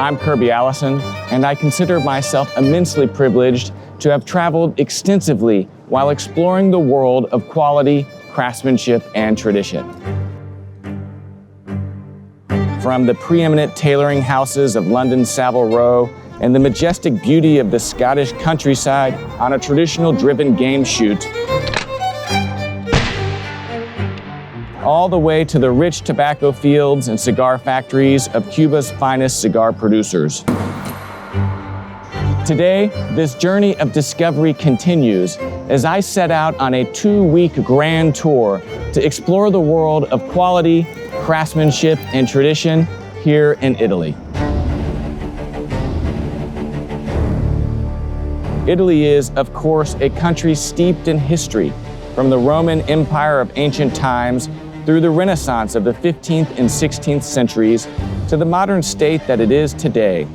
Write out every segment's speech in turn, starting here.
I'm Kirby Allison, and I consider myself immensely privileged to have traveled extensively while exploring the world of quality, craftsmanship, and tradition. From the preeminent tailoring houses of London's Savile Row and the majestic beauty of the Scottish countryside on a traditional driven game shoot, all the way to the rich tobacco fields and cigar factories of Cuba's finest cigar producers. Today, this journey of discovery continues as I set out on a 2-week grand tour to explore the world of quality, craftsmanship, and tradition here in Italy. Italy is, of course, a country steeped in history, from the Roman Empire of ancient times through the Renaissance of the 15th and 16th centuries to the modern state that it is today.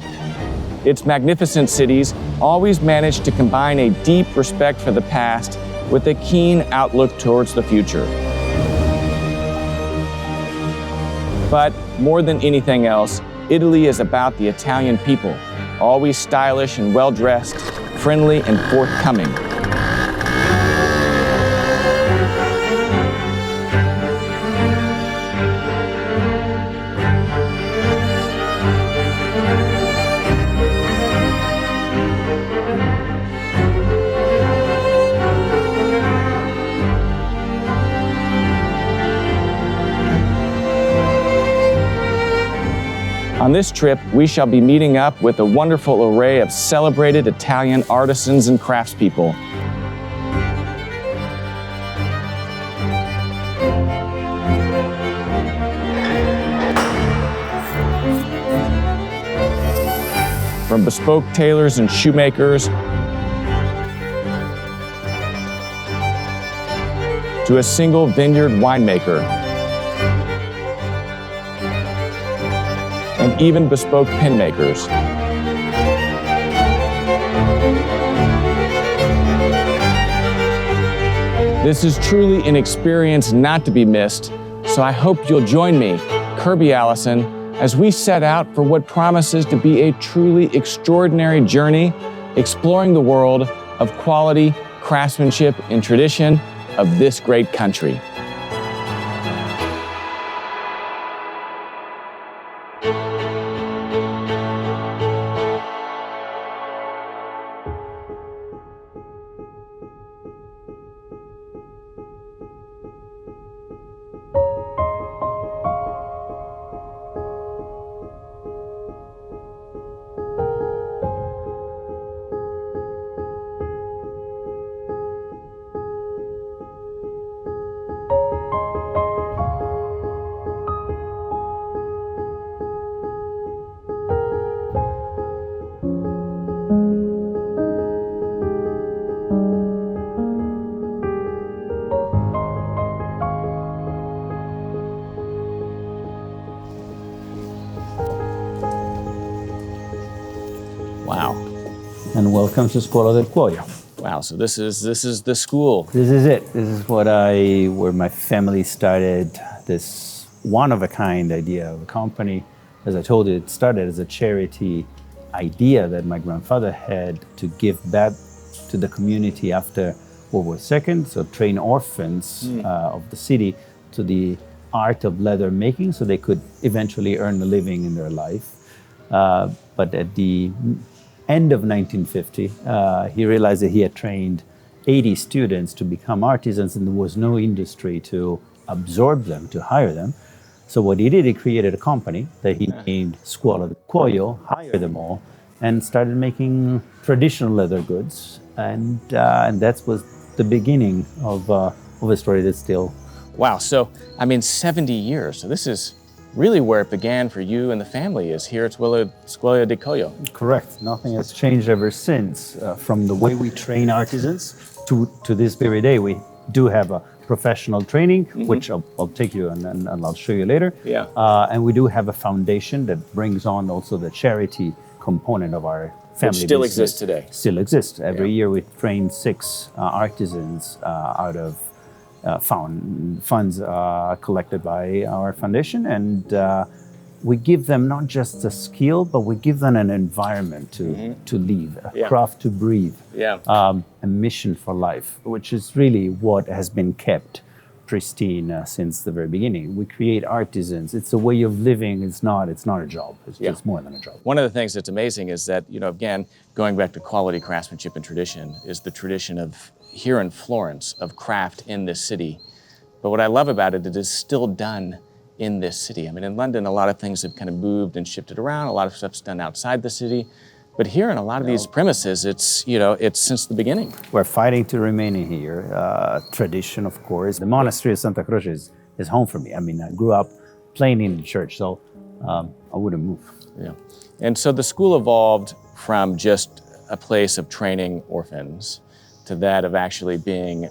Its magnificent cities always manage to combine a deep respect for the past with a keen outlook towards the future. But more than anything else, Italy is about the Italian people, always stylish and well-dressed, friendly and forthcoming. On this trip, we shall be meeting up with a wonderful array of celebrated Italian artisans and craftspeople. From bespoke tailors and shoemakers to a single vineyard winemaker, and even bespoke pen makers. This is truly an experience not to be missed, so I hope you'll join me, Kirby Allison, as we set out for what promises to be a truly extraordinary journey exploring the world of quality, craftsmanship, and tradition of this great country. Wow. And welcome to Scuola del Cuoio. Wow, so this is the school. This is it. This is where my family started this one-of-a-kind idea of a company. As I told you, it started as a charity idea that my grandfather had to give back to the community after World War II, so train orphans of the city to the art of leather making so they could eventually earn a living in their life. But at the end of 1950, he realized that he had trained 80 students to become artisans and there was no industry to absorb them, to hire them. So what he did, he created a company that he named Scuola del Cuoio, hired them all, and started making traditional leather goods. And that was the beginning of a story that's still... Wow, so, 70 years. So this is really where it began for you and the family, is here at Scuola del Cuoio. Correct. Nothing has changed ever since. From the way we train artisans to this very day. We do have a professional training, which I'll take you and I'll show you later. Yeah. And we do have a foundation that brings on also the charity component of our family. Which still business. exists today. Still exists. Every year we train 6 artisans out of funds collected by our foundation, and we give them not just a skill, but we give them an environment to live, a craft to breathe, a mission for life, which is really what has been kept pristine since the very beginning. We create artisans. It's a way of living. It's not a job. It's more than a job. One of the things that's amazing is that, again, going back to quality craftsmanship and tradition, is the tradition of here in Florence of craft in this city. But what I love about it, it is still done in this city. I mean, in London, a lot of things have kind of moved and shifted around. A lot of stuff's done outside the city. But here in a lot of these premises, it's since the beginning. We're fighting to remain in here. Tradition, of course. The monastery of Santa Croce is home for me. I mean, I grew up playing in the church, so I wouldn't move. Yeah. And so the school evolved from just a place of training orphans to that of actually being,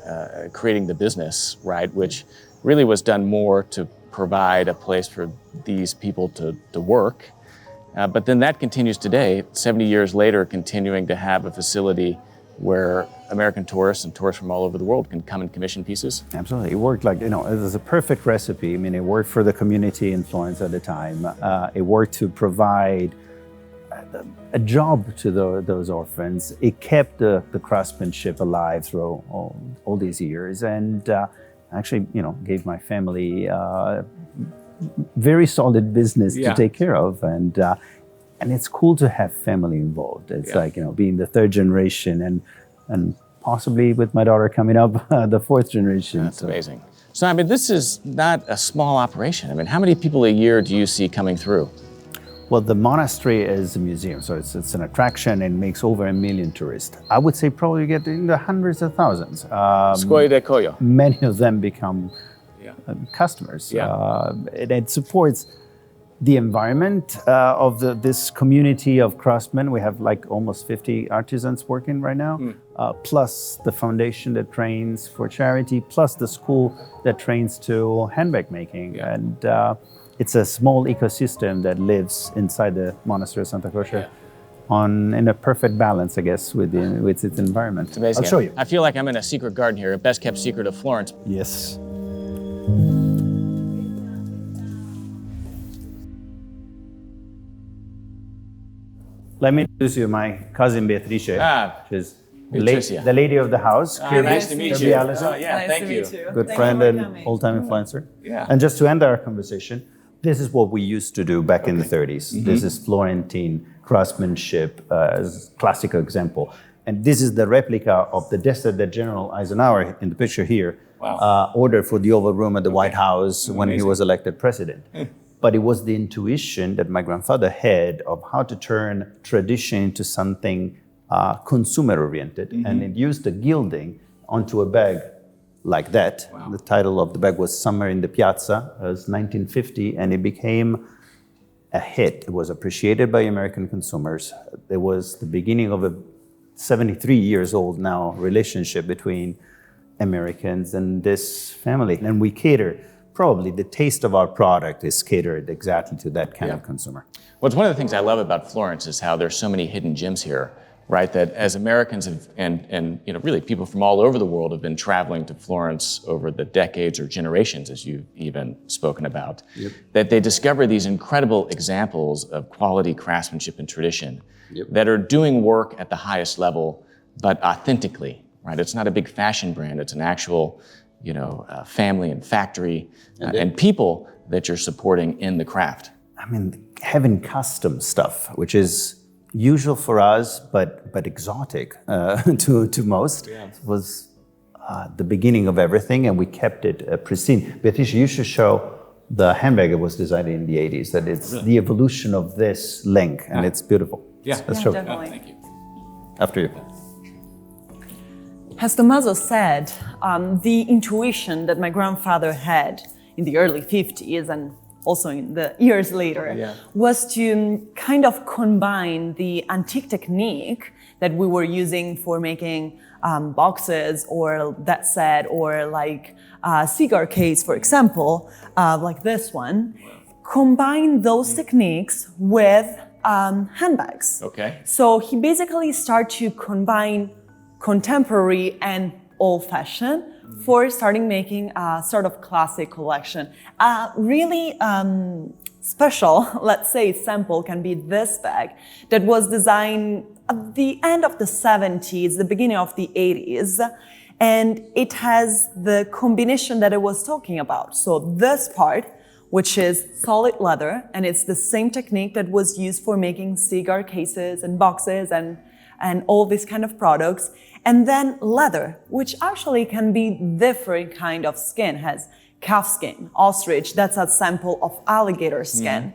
creating the business, right? Which really was done more to provide a place for these people to work. But then that continues today, 70 years later, continuing to have a facility where American tourists and tourists from all over the world can come and commission pieces. Absolutely. It worked it was a perfect recipe. I mean, it worked for the community in Florence at the time. It worked to provide a job to those orphans. It kept the craftsmanship alive through all these years, and actually, gave my family very solid business to take care of, and it's cool to have family involved. It's being the third generation, and possibly with my daughter coming up, the fourth generation. That's amazing. So I mean, this is not a small operation. I mean, how many people a year do you see coming through? Well, the monastery is a museum, so it's an attraction and makes over 1 million tourists. I would say probably get in the hundreds of thousands. Scuola del Cuoio. Many of them become customers. It supports the environment of this community of craftsmen. We have almost 50 artisans working right now, plus the foundation that trains for charity, plus the school that trains to handbag making. And it's a small ecosystem that lives inside the monastery of Santa Croce in a perfect balance, I guess, with its environment. It's amazing. I'll show you. I feel like I'm in a secret garden here, a best kept secret of Florence. Yes. Let me introduce you my cousin Beatrice, which is the lady of the house. Kirby, nice to meet Kirby, you. Allison. Nice Thank to you. meet you. Good friend and old-time influencer. Yeah. And just to end our conversation, this is what we used to do back in the 30s. This is Florentine craftsmanship, as a classical example. And this is the replica of the desk that General Eisenhower, in the picture here, ordered for the Oval Room at the White House when he was elected president. But it was the intuition that my grandfather had of how to turn tradition into something consumer-oriented. And it used the gilding onto a bag like that. The title of the bag was Summer in the Piazza. It was 1950, and it became a hit. It was appreciated by American consumers. It was the beginning of a 73 years old now relationship between Americans and this family. And we cater, probably the taste of our product is catered exactly to that kind of consumer. Well, it's one of the things I love about Florence is how there's so many hidden gems here, right? That as Americans have, and really people from all over the world have been traveling to Florence over the decades or generations, as you've even spoken about, that they discover these incredible examples of quality craftsmanship and tradition that are doing work at the highest level, but authentically, right? It's not a big fashion brand, it's an actual, family and factory and people that you're supporting in the craft. I mean, having custom stuff, which is usual for us, but exotic to most, was the beginning of everything, and we kept it pristine. Beatrice, you should show the handbag that was designed in the 80s, that it's the evolution of this link, and it's beautiful. Let's show it. Definitely. Thank you. After you. As Tommaso said, the intuition that my grandfather had in the early 50s and also in the years later was to kind of combine the antique technique that we were using for making boxes or that set or like a cigar case, for example, like this one, combine those techniques with handbags. Okay. So he basically started to combine contemporary and old-fashioned for starting making a sort of classic collection. Really special, let's say, sample can be this bag that was designed at the end of the 70s, the beginning of the 80s. And it has the combination that I was talking about. So this part, which is solid leather, and it's the same technique that was used for making cigar cases and boxes and all these kind of products. And then leather, which actually can be different kind of skin, has calf skin, ostrich, that's a sample of alligator skin.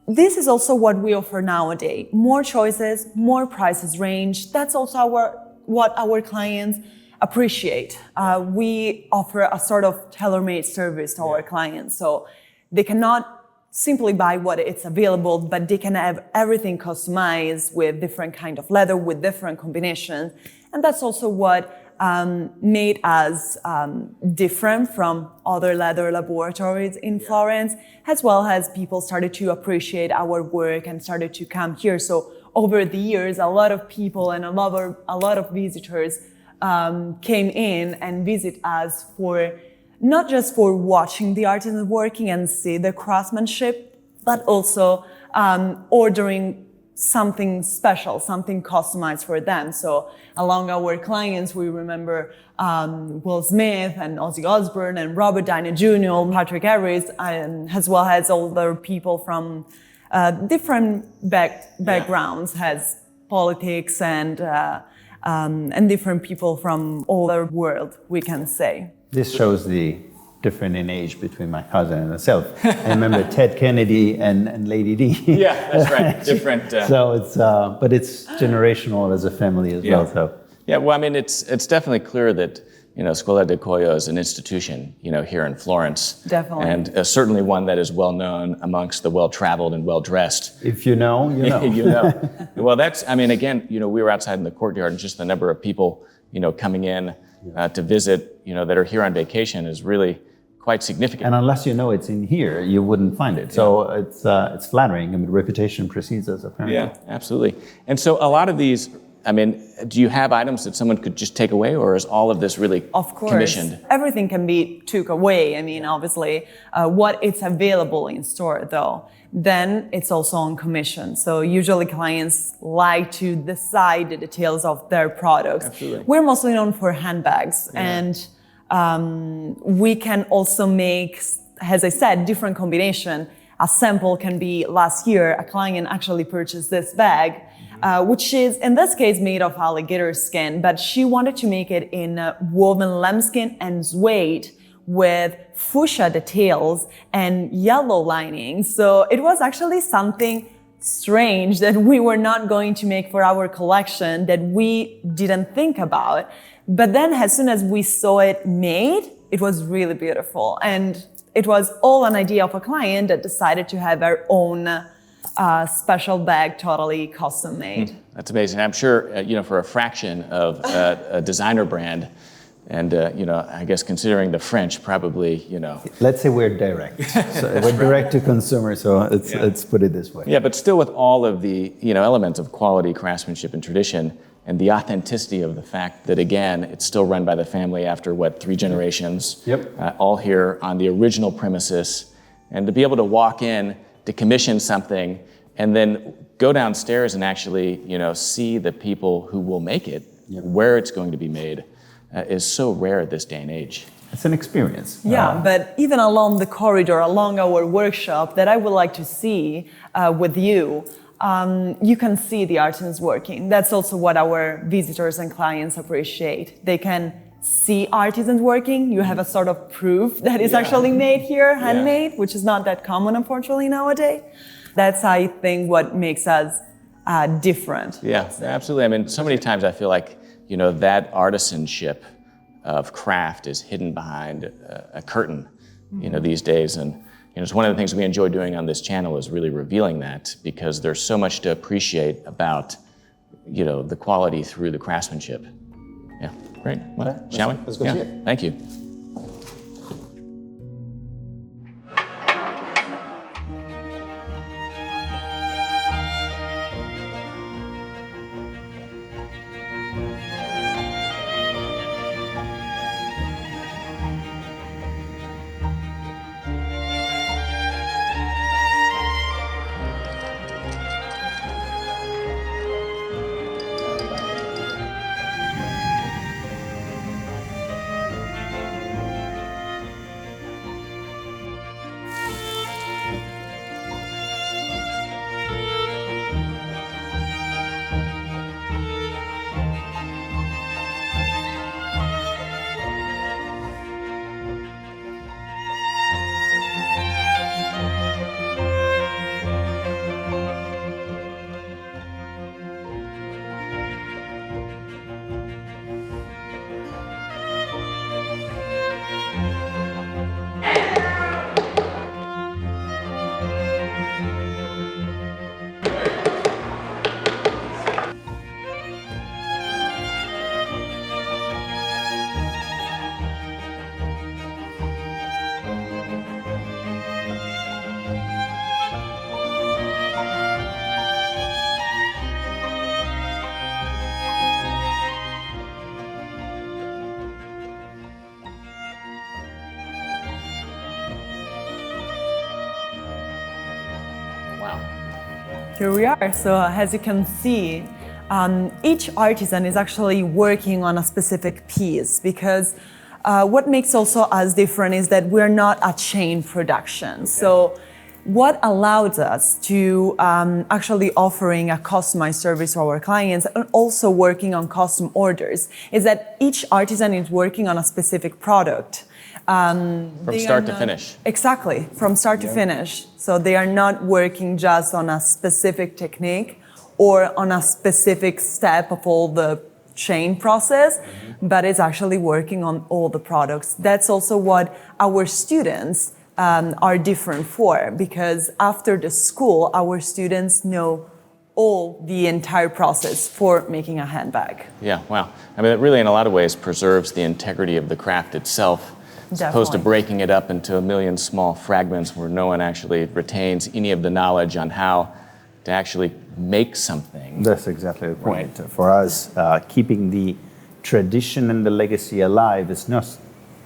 This is also what we offer nowadays. More choices, more prices range. That's also what our clients appreciate. We offer a sort of tailor-made service to our clients. So they cannot simply buy what it's available, but they can have everything customized with different kind of leather, with different combinations. And that's also what made us different from other leather laboratories in Florence, as well as people started to appreciate our work and started to come here. So over the years, a lot of people and a lot of visitors came in and visit us for not just for watching the artisans working and see the craftsmanship, but also ordering something special, something customized for them. So along our clients, we remember Will Smith and Ozzy Osbourne and Robert Downey Jr., Patrick Harris, and as well as other people from different backgrounds, has politics and different people from all over the world, we can say. This shows the difference in age between my cousin and myself. I remember Ted Kennedy and Lady D. Yeah, that's right. Different. So it's, but it's generational as a family as well. So. Yeah, well, I mean, it's definitely clear that, Scuola del Cuoio is an institution, here in Florence. Definitely. And certainly one that is well known amongst the well-traveled and well-dressed. If you know, you know. You know. Well, again, we were outside in the courtyard, and just the number of people, coming in to visit, that are here on vacation is really quite significant. And unless you know it's in here, you wouldn't find it. So it's flattering. I mean, reputation precedes us, apparently. Yeah, absolutely. And so a lot of these, do you have items that someone could just take away, or is all of this really commissioned? Of course, everything can be took away. Obviously, what it's available in store, though, then it's also on commission. So usually clients like to decide the details of their products. Absolutely. We're mostly known for handbags, and we can also make, as I said, different combination. A sample can be last year, a client actually purchased this bag, which is in this case made of alligator skin, but she wanted to make it in woven lambskin and suede with fuchsia details and yellow lining. So it was actually something strange that we were not going to make for our collection, that we didn't think about. But then as soon as we saw it made, it was really beautiful. And it was all an idea of a client that decided to have our own special bag, totally custom made. That's amazing. I'm sure, for a fraction of a designer brand, and, I guess considering the French, probably, Let's say we're direct. So we're direct to consumer, so let's put it this way. Yeah, but still with all of the, elements of quality, craftsmanship, and tradition, and the authenticity of the fact that, again, it's still run by the family after, 3 generations? Yep. All here on the original premises. And to be able to walk in, to commission something, and then go downstairs and actually, see the people who will make it, where it's going to be made, is so rare at this day and age. It's an experience. Yeah, but even along the corridor, along our workshop that I would like to see with you, you can see the artisans working. That's also what our visitors and clients appreciate. They can see artisans working. You have a sort of proof that it's actually made here, handmade, which is not that common, unfortunately, nowadays. That's, I think, what makes us different. Yeah, absolutely. So many times I feel like, that artisanship of craft is hidden behind a curtain, these days. And, it's one of the things we enjoy doing on this channel is really revealing that, because there's so much to appreciate about, the quality through the craftsmanship. Yeah, great. Well, shall we? Let's go see it. Thank you. Here we are. So as you can see, each artisan is actually working on a specific piece because what makes also us different is that we're not a chain production. So what allows us to actually offering a customized service to our clients and also working on custom orders is that each artisan is working on a specific product. From start to finish. Exactly, from start to finish. So they are not working just on a specific technique or on a specific step of all the chain process, but it's actually working on all the products. That's also what our students are different for, because after the school, our students know all the entire process for making a handbag. Yeah, wow. I mean, it really in a lot of ways preserves the integrity of the craft itself, as opposed to breaking it up into a million small fragments where no one actually retains any of the knowledge on how to actually make something. That's exactly the point. For us, keeping the tradition and the legacy alive is not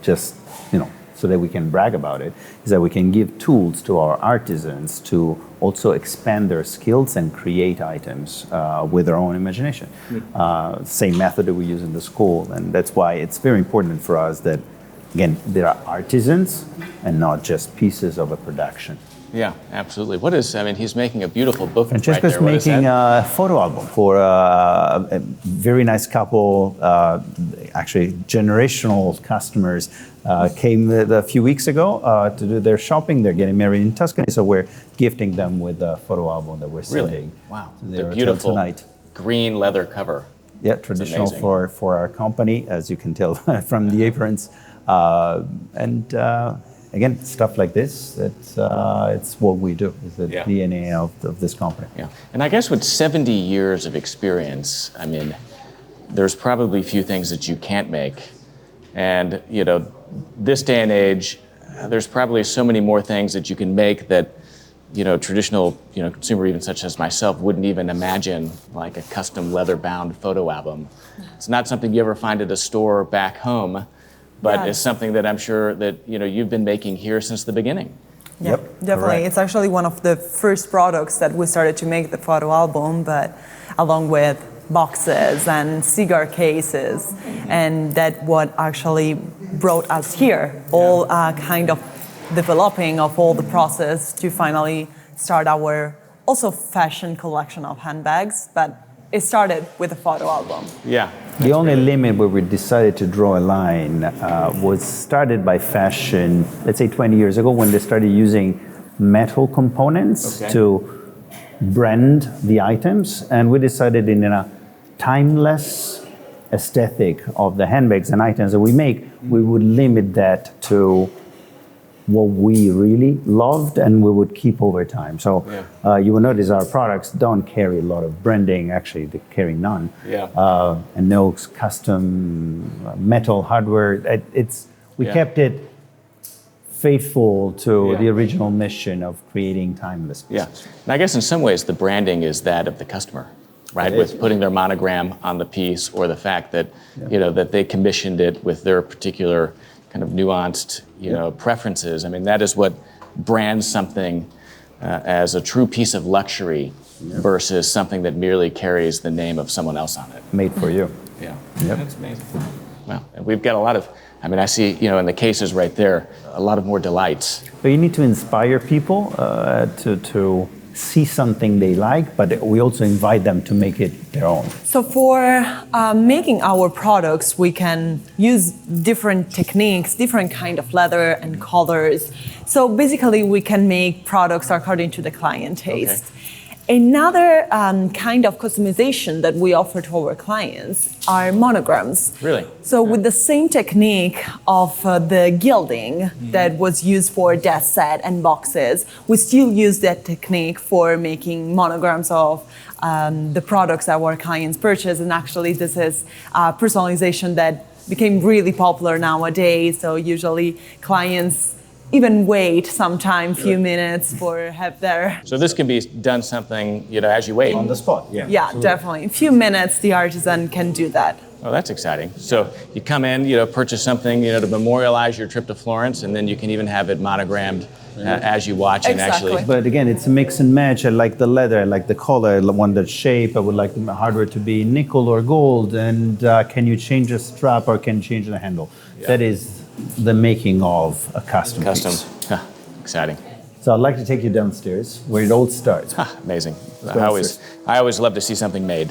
just, so that we can brag about it, is that we can give tools to our artisans to also expand their skills and create items with their own imagination. Same method that we use in the school, and that's why it's very important for us that, again, there are artisans and not just pieces of a production. Yeah, absolutely. He's making a beautiful book Francesco's right there. making a photo album for a very nice couple, actually generational customers came a few weeks ago to do their shopping. They're getting married in Tuscany, so we're gifting them with a photo album that we're sending. Really? Wow. So the beautiful green leather cover. Yeah, traditional for our company, as you can tell from the aprons. Again, stuff like this, it's what we do. It's the DNA of this company. Yeah, and I guess with 70 years of experience, I mean, there's probably few things that you can't make. And, this day and age, there's probably so many more things that you can make that, traditional, consumer, even such as myself, wouldn't even imagine, like a custom leather-bound photo album. It's not something you ever find at a store back home, but it's something that I'm sure that you've been making here since the beginning. Yep, definitely. Correct. It's actually one of the first products that we started to make the photo album, but along with boxes and cigar cases, and that what actually brought us here, all kind of developing of all the process to finally start our also fashion collection of handbags, but it started with a photo album. Yeah. The only limit where we decided to draw a line was started by fashion, let's say 20 years ago, when they started using metal components to brand the items. And we decided in a timeless aesthetic of the handbags and items that we make, we would limit that to what we really loved and we would keep over time. So you will notice our products don't carry a lot of branding. Actually, they carry none. And no custom metal hardware. We kept it faithful to the original mission of creating timeless pieces. And I guess in some ways the branding is that of the customer, right? With putting their monogram on the piece, or the fact that that they commissioned it with their particular kind of nuanced, preferences. I mean, that is what brands something as a true piece of luxury versus something that merely carries the name of someone else on it. Made for you. That's amazing. Well, and we've got a lot of, I see, in the cases right there, a lot of more delights. But you need to inspire people to see something they like, but we also invite them to make it their own. So for making our products, we can use different techniques, different kind of leather and colors. So basically we can make products according to the client taste. Another kind of customization that we offer to our clients are monograms. Really? So with the same technique of the gilding that was used for desk set and boxes, we still use that technique for making monograms of the products that our clients purchase. And actually this is personalization that became really popular nowadays. So usually clients even wait sometime, few minutes for have their... So this can be done something, as you wait. On the spot, Yeah, definitely. In a few minutes, the artisan can do that. Oh, that's exciting. So you come in, purchase something, to memorialize your trip to Florence, and then you can even have it monogrammed as you watch and actually. But again, it's a mix and match. I like the leather, I like the color, I want the shape. I would like the hardware to be nickel or gold. And can you change a strap or can you change the handle? Yeah. That is the making of a custom piece. Huh. Exciting. So I'd like to take you downstairs where it all starts. Amazing. I always love to see something made.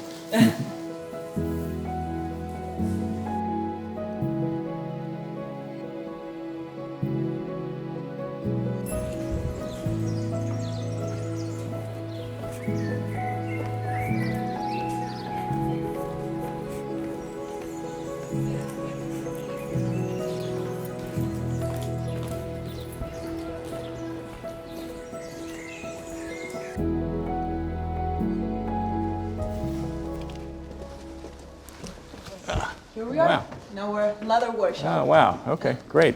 Here we are. Wow. Now we're leather workshop. Oh, wow. Okay, great.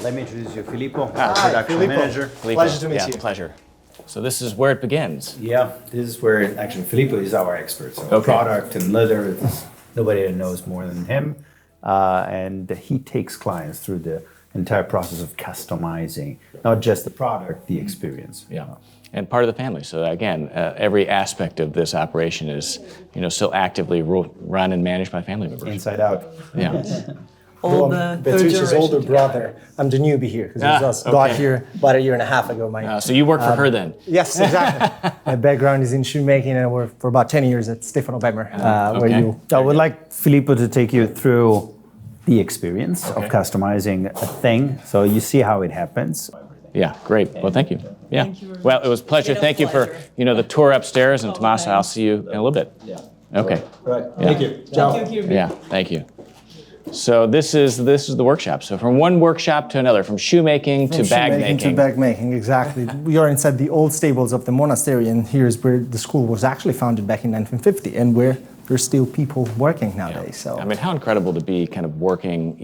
Let me introduce you, Filippo, Hi, production manager. Filippo. Pleasure to meet you. Pleasure. So this is where it begins. Yeah, this is where actually Filippo is our expert. So product and leather, nobody knows more than him. And he takes clients through the entire process of customizing, not just the product, the experience. Yeah. And part of the family. So again, every aspect of this operation is, still actively run and managed by family members. Inside out. Yeah. Beatrice's older brother. I'm the newbie here because I just got here about 1.5 years ago. So you work for her then? Yes, exactly. My background is in shoemaking, and I worked for about 10 years at Stefano Bemer, where you. I would like Filippo to take you through the experience of customizing a thing, so you see how it happens. Yeah, great. Well, thank you. Yeah. Well, it was a pleasure. Thank you for, the tour upstairs. And Tommaso, I'll see you in a little bit. Yeah. Okay. All right. Yeah. Thank you. Ciao. Thank you, Kirby. Yeah, thank you. So this is the workshop. So from one workshop to another, from shoemaking to bag making. To bag making, exactly. We are inside the old stables of the monastery, and here's where the school was actually founded back in 1950, and where there's still people working nowadays. So I mean, how incredible to be kind of working,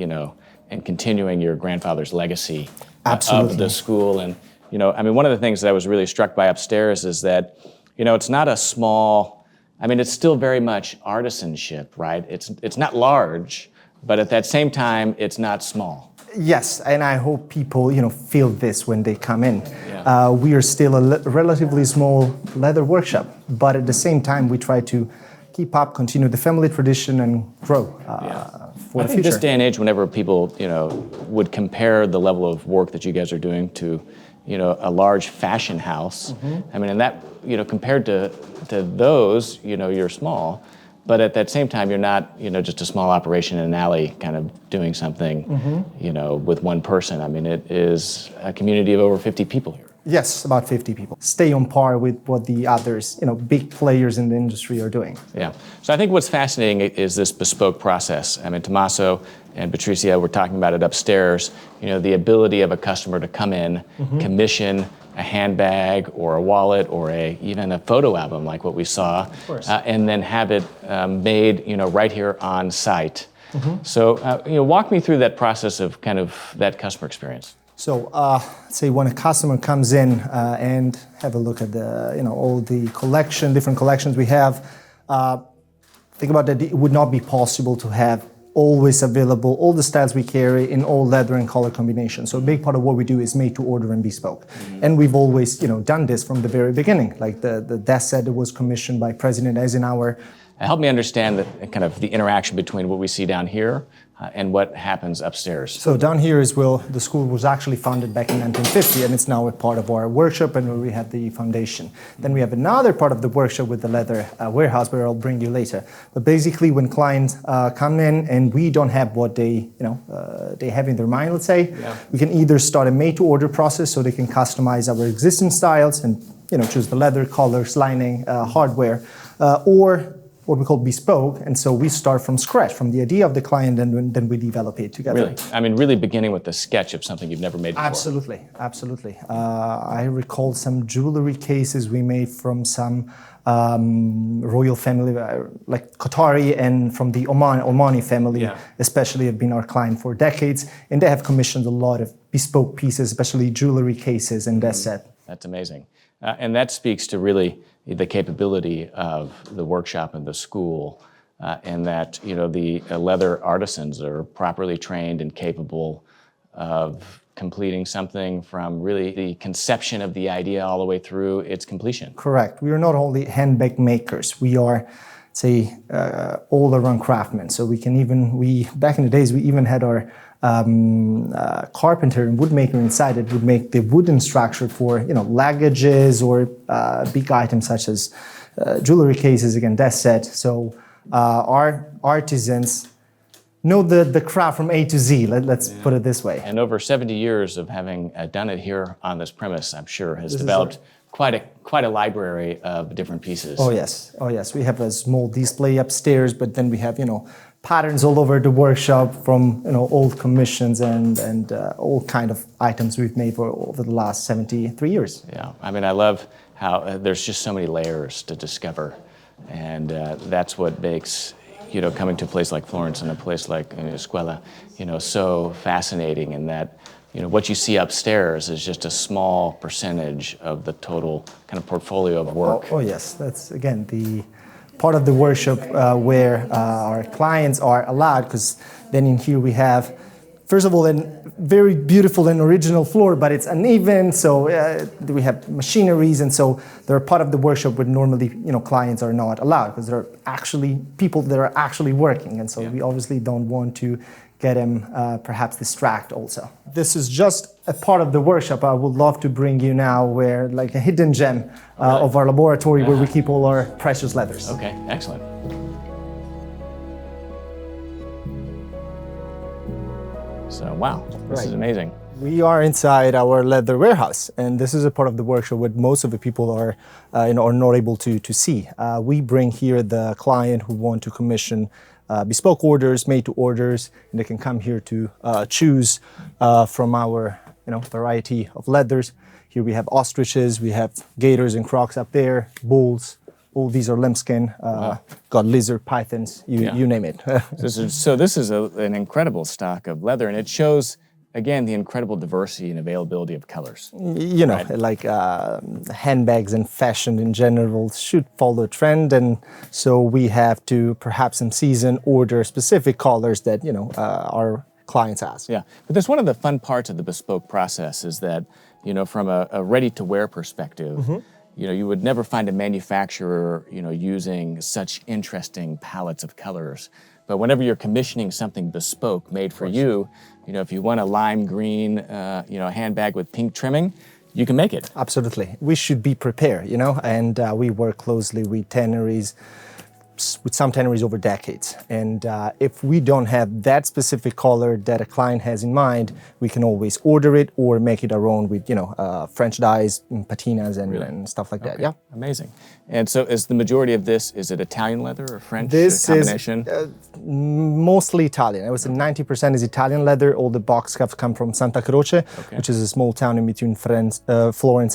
and continuing your grandfather's legacy of the school. And one of the things that I was really struck by upstairs is that, it's not a small. It's still very much artisanship, right? It's not large. But at that same time, it's not small. Yes, and I hope people, feel this when they come in. Yeah. We are still a relatively small leather workshop, but at the same time, we try to keep up, continue the family tradition, and grow for the I think future. this day and age, whenever people, would compare the level of work that you guys are doing to, a large fashion house. Mm-hmm. And that, compared to those, you're small. But at that same time, you're not, just a small operation in an alley kind of doing something, with one person. It is a community of over 50 people here. Yes, about 50 people. Stay on par with what the others, big players in the industry are doing. Yeah. So I think what's fascinating is this bespoke process. Tommaso and Beatrice were talking about it upstairs, the ability of a customer to come in, commission a handbag or a wallet or even a photo album like what we saw, and then have it made, right here on site. Mm-hmm. So, walk me through that process of kind of that customer experience. So, say when a customer comes in and have a look at the, all the different collections we have, think about that it would not be possible to have always available all the styles we carry in all leather and color combinations. So a big part of what we do is made to order and bespoke. Mm-hmm. And we've always, done this from the very beginning. Like the desk set that was commissioned by President Eisenhower. Help me understand the interaction between what we see down here and what happens upstairs. So down here is where the school was actually founded back in 1950, and it's now a part of our workshop and where we have the foundation. Then we have another part of the workshop with the leather warehouse, where I'll bring you later. But basically, when clients come in and we don't have what they have in their mind, let's say, we can either start a made-to-order process, so they can customize our existing styles and choose the leather, colors, lining, hardware, or what we call bespoke, and so we start from scratch, from the idea of the client, and then we develop it together. Really? Really beginning with the sketch of something you've never made before. Absolutely. I recall some jewelry cases we made from some royal family, like Qatari, and from the Omani family, especially have been our client for decades, and they have commissioned a lot of bespoke pieces, especially jewelry cases and that set. That's amazing. And that speaks to really the capability of the workshop and the school in that the leather artisans are properly trained and capable of completing something from really the conception of the idea all the way through its completion. Correct. We are not only handbag makers. We are, say, all-around craftsmen. So back in the days, we even had our carpenter and woodmaker inside that would make the wooden structure for luggages or big items such as jewelry cases. Again, that's set. So our artisans know the craft from A to Z. Let's put it this way. And over 70 years of having done it here on this premise, I'm sure has developed quite a library of different pieces. Oh yes. We have a small display upstairs, but then we have patterns all over the workshop from old commissions and all kind of items we've made for over the last 73 years. Yeah, I mean, I love how there's just so many layers to discover, and that's what makes coming to a place like Florence and a place like Scuola, so fascinating in that what you see upstairs is just a small percentage of the total kind of portfolio of work. Oh yes, that's again the part of the workshop where our clients are allowed, because then in here we have, first of all, a very beautiful and original floor, but it's uneven, so we have machineries, and so they're part of the workshop where normally clients are not allowed, because there are actually people that are actually working, and so we obviously don't want to get them perhaps distract also. This is just a part of the workshop. I would love to bring you now where like a hidden gem of our laboratory where we keep all our precious leathers. Okay, excellent. So wow, this is amazing. We are inside our leather warehouse, and this is a part of the workshop where most of the people are not able to see. We bring here the client who want to commission bespoke orders, made to orders, and they can come here to choose from our variety of leathers. Here we have ostriches, we have gators and crocs up there, bulls. All these are lambskin, got lizard, pythons, you name it. So this is an incredible stock of leather, and it shows, again, the incredible diversity and availability of colors. Like handbags and fashion in general should follow a trend, and so we have to perhaps in season order specific colors that our clients ask. Yeah, but that's one of the fun parts of the bespoke process is that from a ready-to-wear perspective. You would never find a manufacturer, using such interesting palettes of colors. But whenever you're commissioning something bespoke, made for you, if you want a lime green, handbag with pink trimming, you can make it. Absolutely. We should be prepared, and we work closely with tanneries, with some tanneries over decades. And if we don't have that specific color that a client has in mind, we can always order it or make it our own with, French dyes, patinas, and stuff like that. Yeah. Amazing. And so is the majority of this, is it Italian leather or French combination? Is mostly Italian. I would say 90% is Italian leather. All the box cuffs come from Santa Croce, which is a small town in between Florence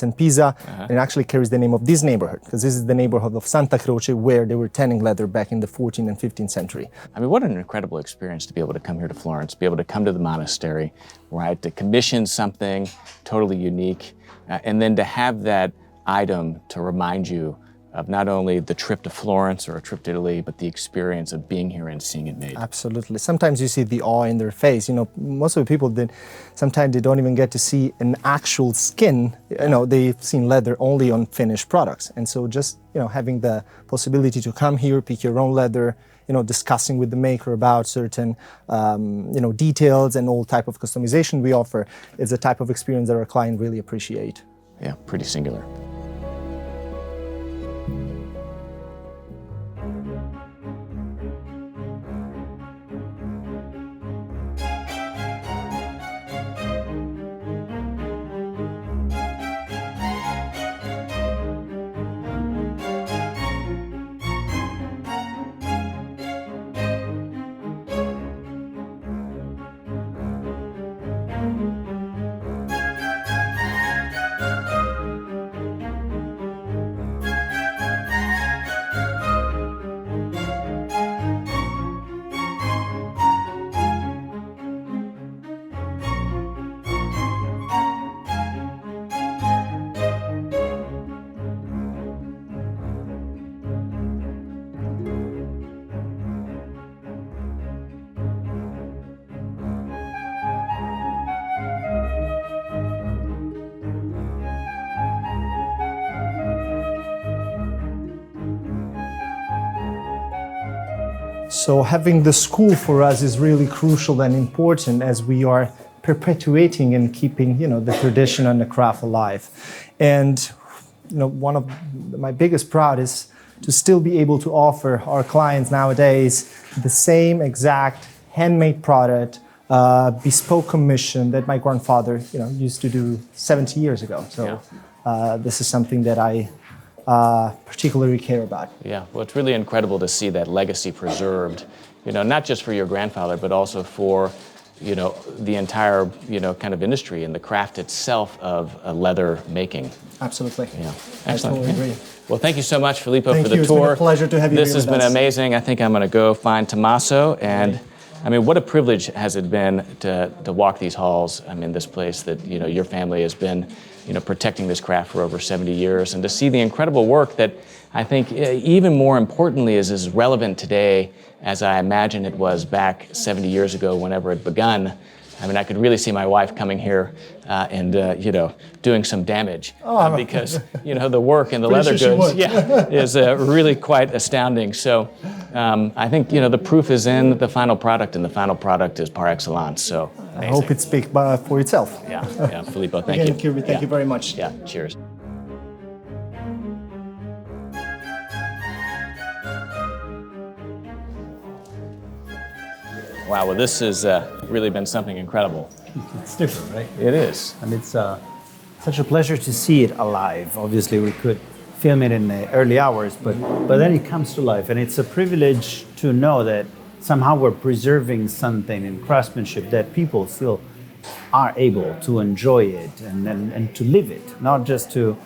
and Pisa. And it actually carries the name of this neighborhood, because this is the neighborhood of Santa Croce where they were tanning leather back in the 14th and 15th century. I mean, what an incredible experience to be able to come here to Florence, be able to come to the monastery, right, to commission something totally unique, and then to have that item to remind you of not only the trip to Florence or a trip to Italy, but the experience of being here and seeing it made. Absolutely. Sometimes you see the awe in their face. Most of the people sometimes they don't even get to see an actual skin. They've seen leather only on finished products. And so just, having the possibility to come here, pick your own leather, discussing with the maker about certain, details and all type of customization we offer, is a type of experience that our client really appreciate. Yeah, pretty singular. So having the school for us is really crucial and important as we are perpetuating and keeping, the tradition and the craft alive. And, one of my biggest pride is to still be able to offer our clients nowadays the same exact handmade product, bespoke commission that my grandfather, used to do 70 years ago. So this is something that I particularly care about. Yeah, well, it's really incredible to see that legacy preserved, not just for your grandfather, but also for, the entire, kind of industry and the craft itself of leather making. Absolutely. Yeah, I excellent. totally agree. Well, thank you so much, Filippo, Thank for the you. tour. It's been a pleasure to have you This here has with been us. amazing. I think I'm going to go find Tommaso. And I mean, what a privilege has it been to walk these halls. I mean, this place that, your family has been, protecting this craft for over 70 years. And to see the incredible work that I think even more importantly is as relevant today as I imagine it was back 70 years ago whenever it begun. I mean, I could really see my wife coming here and, doing some damage because, the work and the leather goods is really quite astounding. So I think, the proof is in the final product, and the final product is par excellence. So amazing. I hope it speaks for itself. Yeah, Filippo, thank Again, you. Kirby, thank you very much. Yeah, cheers. Wow, well, this has really been something incredible. It's different, right? It is. And it's such a pleasure to see it alive. Obviously, we could film it in the early hours, but then it comes to life. And it's a privilege to know that somehow we're preserving something in craftsmanship that people still are able to enjoy it and to live it, not just to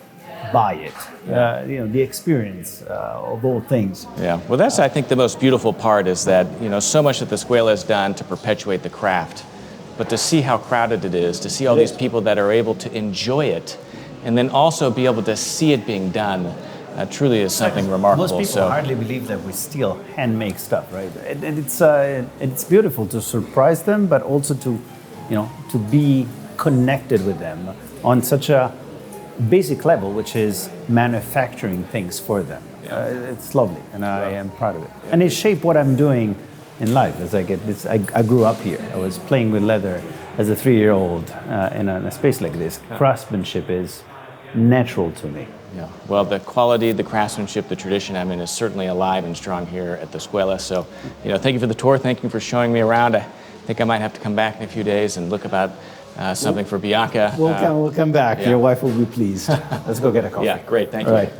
buy it. The experience of all things. Yeah, well, that's, I think, the most beautiful part is that, so much that the Scuola has done to perpetuate the craft, but to see how crowded it is, to see all these people that are able to enjoy it, and then also be able to see it being done, truly is something remarkable. Most people hardly believe that we still hand-make stuff, right? And it's beautiful to surprise them, but also to be connected with them on such a basic level, which is manufacturing things for them. It's lovely, and I am proud of it. And it shaped what I'm doing in life as I get this. I grew up here. I was playing with leather as a 3-year-old in a space like this. Craftsmanship is natural to me. Yeah. Well, the quality, the craftsmanship, the tradition, I mean, is certainly alive and strong here at the Scuola. So, thank you for the tour. Thank you for showing me around. I think I might have to come back in a few days and look about something for Bianca. We'll come back. Yeah. Your wife will be pleased. Let's go get a coffee. Yeah, great. Thank you. All right.